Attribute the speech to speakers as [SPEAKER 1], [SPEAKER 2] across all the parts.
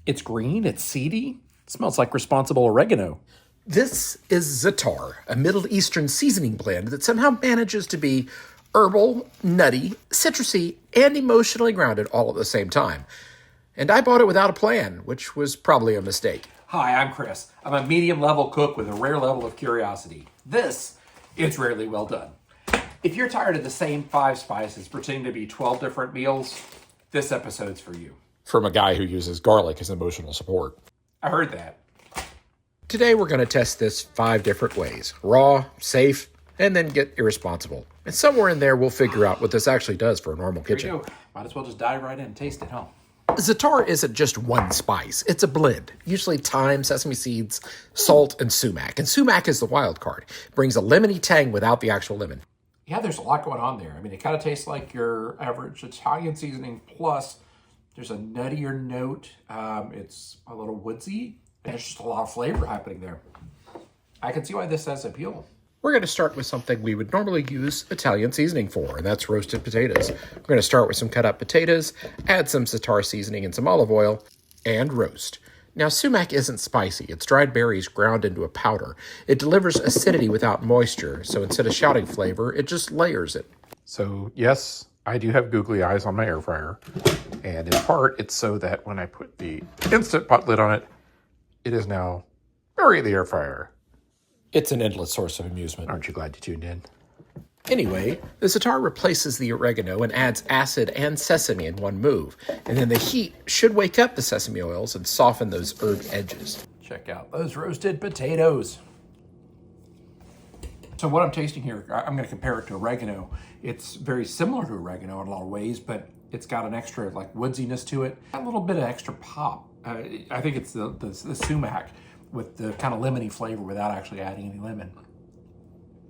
[SPEAKER 1] It's green, it's seedy, it smells like responsible oregano.
[SPEAKER 2] This is Za'atar, a Middle Eastern seasoning blend that somehow manages to be herbal, nutty, citrusy, and emotionally grounded all at the same time. And I bought it without a plan, which was probably a mistake.
[SPEAKER 1] Hi, I'm Chris. I'm a medium-level cook with a rare level of curiosity. This is Rarely Well Done. If you're tired of the same 5 spices pretending to be 12 different meals, this episode's for you.
[SPEAKER 2] From a guy who uses garlic as emotional support.
[SPEAKER 1] I heard that.
[SPEAKER 2] Today we're going to test this 5 different ways. Raw, safe, and then get irresponsible. And somewhere in there we'll figure out what this actually does for a normal kitchen.
[SPEAKER 1] Here you go. Might as well just dive right in and taste it, huh?
[SPEAKER 2] Za'atar isn't just one spice. It's a blend. Usually thyme, sesame seeds, salt, and sumac. And sumac is the wild card. It brings a lemony tang without the actual lemon.
[SPEAKER 1] Yeah, there's a lot going on there. I mean, it kind of tastes like your average Italian seasoning, plus there's a nuttier note. It's a little woodsy. There's just a lot of flavor happening there. I can see why this has appeal.
[SPEAKER 2] We're going to start with something we would normally use Italian seasoning for, and that's roasted potatoes. We're going to start with some cut up potatoes, add some Za'atar seasoning and some olive oil, and roast. Now, sumac isn't spicy. It's dried berries ground into a powder. It delivers acidity without moisture, so instead of shouting flavor, it just layers it.
[SPEAKER 3] So, yes, I do have googly eyes on my air fryer. And in part, it's so that when I put the Instant Pot lid on it, it is now buried in the air fryer.
[SPEAKER 2] It's an endless source of amusement.
[SPEAKER 3] Aren't you glad you tuned in?
[SPEAKER 2] Anyway, the Za'atar replaces the oregano and adds acid and sesame in one move. And then the heat should wake up the sesame oils and soften those herb edges.
[SPEAKER 1] Check out those roasted potatoes. So what I'm tasting here, I'm going to compare it to oregano. It's very similar to oregano in a lot of ways, but it's got an extra like woodsiness to it. A little bit of extra pop. I think it's the sumac with the kind of lemony flavor without actually adding any lemon.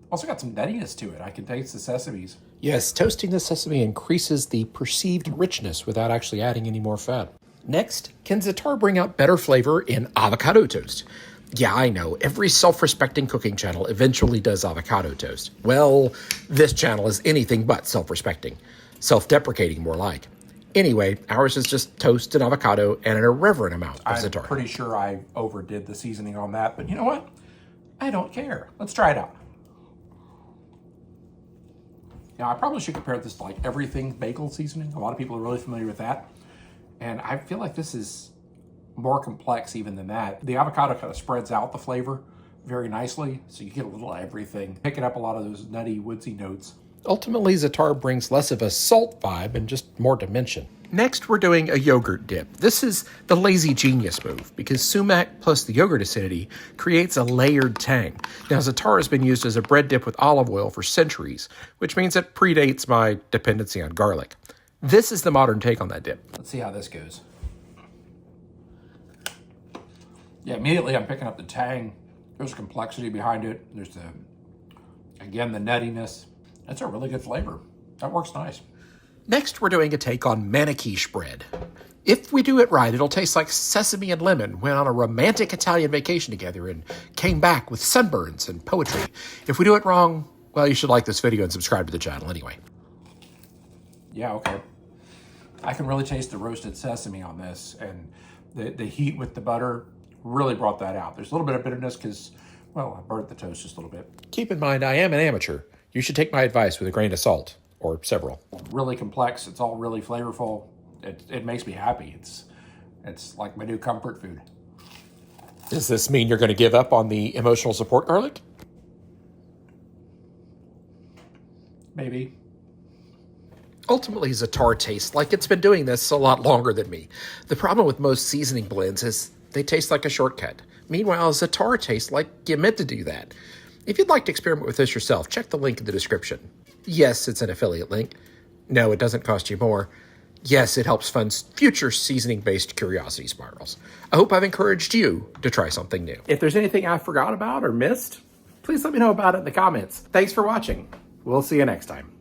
[SPEAKER 1] Also got some nuttiness to it. I can taste the sesames.
[SPEAKER 2] Yes, toasting the sesame increases the perceived richness without actually adding any more fat. Next, can Za'atar bring out better flavor in avocado toast? Yeah, I know, every self-respecting cooking channel eventually does avocado toast. Well, this channel is anything but self-respecting. Self-deprecating, more like. Anyway, ours is just toast and avocado and an irreverent amount of Za'atar.
[SPEAKER 1] I'm pretty sure I overdid the seasoning on that, but you know what? I don't care. Let's try it out. Now, I probably should compare this to like everything bagel seasoning. A lot of people are really familiar with that. And I feel like this is more complex even than that. The avocado kind of spreads out the flavor very nicely, so you get a little of everything, picking up a lot of those nutty, woodsy notes.
[SPEAKER 2] Ultimately, Za'atar brings less of a salt vibe and just more dimension. Next, we're doing a yogurt dip. This is the lazy genius move because sumac plus the yogurt acidity creates a layered tang. Now, Za'atar has been used as a bread dip with olive oil for centuries, which means it predates my dependency on garlic. This is the modern take on that dip.
[SPEAKER 1] Let's see how this goes. Yeah, immediately I'm picking up the tang. There's complexity behind it. There's the nuttiness. That's a really good flavor. That works nice.
[SPEAKER 2] Next, we're doing a take on maniquiche bread. If we do it right, it'll taste like sesame and lemon went on a romantic Italian vacation together and came back with sunburns and poetry. If we do it wrong, well, you should like this video and subscribe to the channel anyway.
[SPEAKER 1] Yeah, okay. I can really taste the roasted sesame on this, and the heat with the butter really brought that out. There's a little bit of bitterness because, well, I burnt the toast just a little bit.
[SPEAKER 2] Keep in mind, I am an amateur. You should take my advice with a grain of salt, or several.
[SPEAKER 1] Really complex. It's all really flavorful. It makes me happy. It's like my new comfort food.
[SPEAKER 2] Does this mean you're going to give up on the emotional support garlic?
[SPEAKER 1] Maybe.
[SPEAKER 2] Ultimately, Za'atar tastes like it's been doing this a lot longer than me. The problem with most seasoning blends is they taste like a shortcut. Meanwhile, Za'atar tastes like you meant to do that. If you'd like to experiment with this yourself, check the link in the description. Yes, it's an affiliate link. No, it doesn't cost you more. Yes, it helps fund future seasoning-based curiosity spirals. I hope I've encouraged you to try something new.
[SPEAKER 1] If there's anything I forgot about or missed, please let me know about it in the comments. Thanks for watching. We'll see you next time.